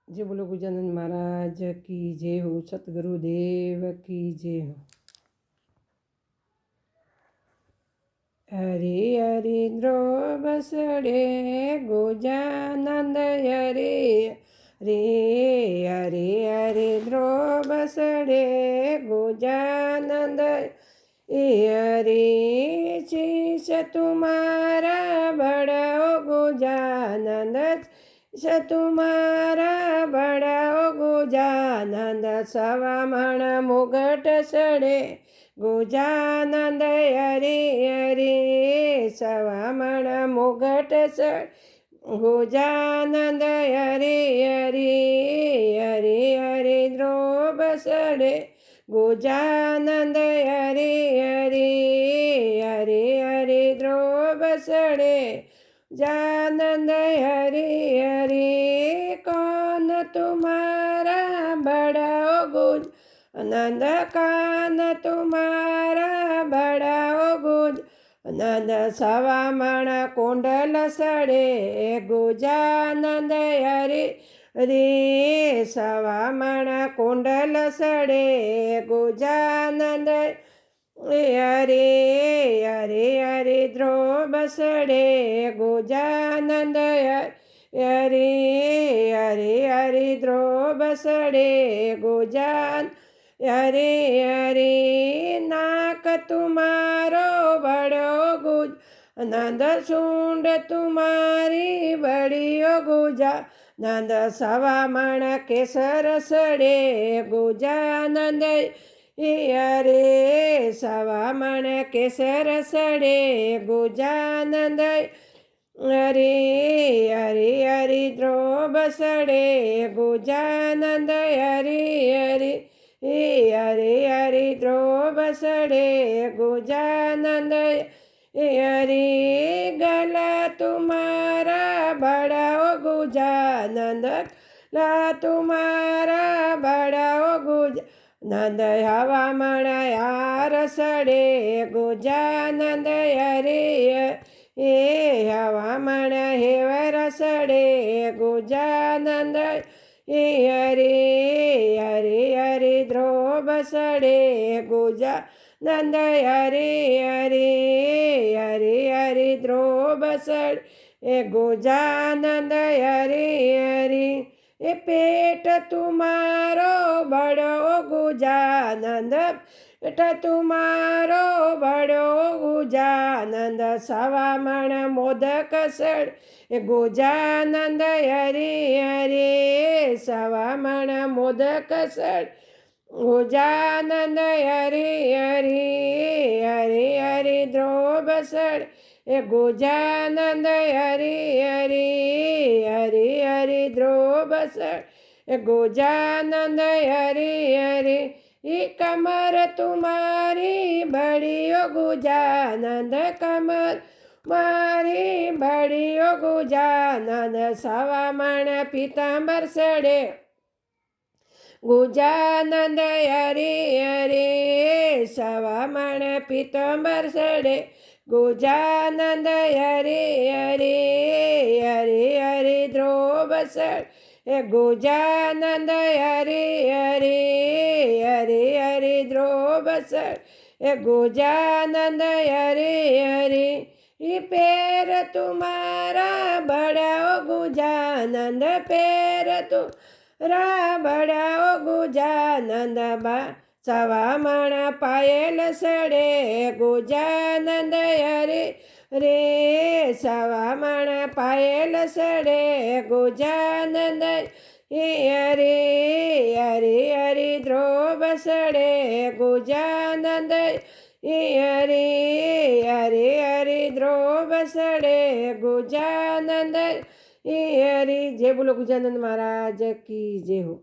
जय बोलो गजानन महाराज की जय हो। सतगुरुदेव की जय हो। हरे हरे ध्रुव बसड़े गजानंद हरे रे हरे हरे ध्रुव बसड़े गजानंद हरे शीश तुम्हारा बड़ो गजानंद तुम्हारा बड़ो गजानंद सवामण मुगट सड़े गजानंद हरे हरे सवामण मुगट सड़ गजानंद हरे हरे हरे हरे ध्रुव सड़े गजानंद हरे हरे हरे हरे ध्रुव सड़े जानंद हरे हरे कौन तुम्हारा बड़ा गुज आनंद कान तुम्हारा बड़ा गुज आनंद सवामण कुंडल सड़े गुजानंद हरे रे सवामण कुंडल सड़े गुजानंद हरे हरे हरे ध्रुव बसड़े गजानंद हरे हरे हरे ध्रुव बसड़े गजान हरे हरे नाक तुम्हारो बड़ो गुज आनंद सूंड तुम्हारी बड़ियो गुजा नंद सवामण केसर सड़े गुजानंद हरे सवामण केसर सड़े गुजानंद हरे हरे हरे ध्रुव सड़े गुजानंद हरे हरे हरे हरे ध्रुव सड़े गुजानंद हरे गला तुम्हारा बड़ा गुजानंद ला तुम्हारा बड़ा गुज नंद हवामण यार सड़े गुजानंद हरे हे हवामण हेवर सड़े गुजानंद हरे हरे हरे ध्रुव सड़े गुजानंद हरे हरे हरे हरे ध्रुव सड़े गुजानंद हरे हरे ए पेट तुम्हारो बड़ो गुजानंद पेट तुम्हारो बड़ो गुजानंद सवामण मोदक सड़ गुजानंद हरे हरे सवामण मोदक सड़ गुजानंद हरे हरे हरे हरे ध्रुव सड़ गुजानंद हरे हरे हरे हरे ध्रुव सड़ गुजानंद हरे हरे कमर तुम्हारी बड़ियो गुजानंद कमर मारी बड़ियो गुजानंद सवामण पीतांबर सड़े गुजानंद हरे हरे सवामण पीतांबर सड़े गुजानंद हरे हरे हरे हरे ध्रुव सड़ गुजानंद हरे हरे हरे हरे ध्रुव सड़ गुजानंद हरे हरे पैर तुम्हारा बड़ा गुजानंद पैर तुम्हारा बड़ा गुजानंद बा सवामण पायल सड़े गुजानंद हरे रे सवामण पायल सड़े गुजानंद हरे हरे हरे ध्रुव सड़े गुजानंद हरे हरे हरे ध्रुव सड़े गुजानंद हरे। जय बोलो गजानन महाराज की जय हो।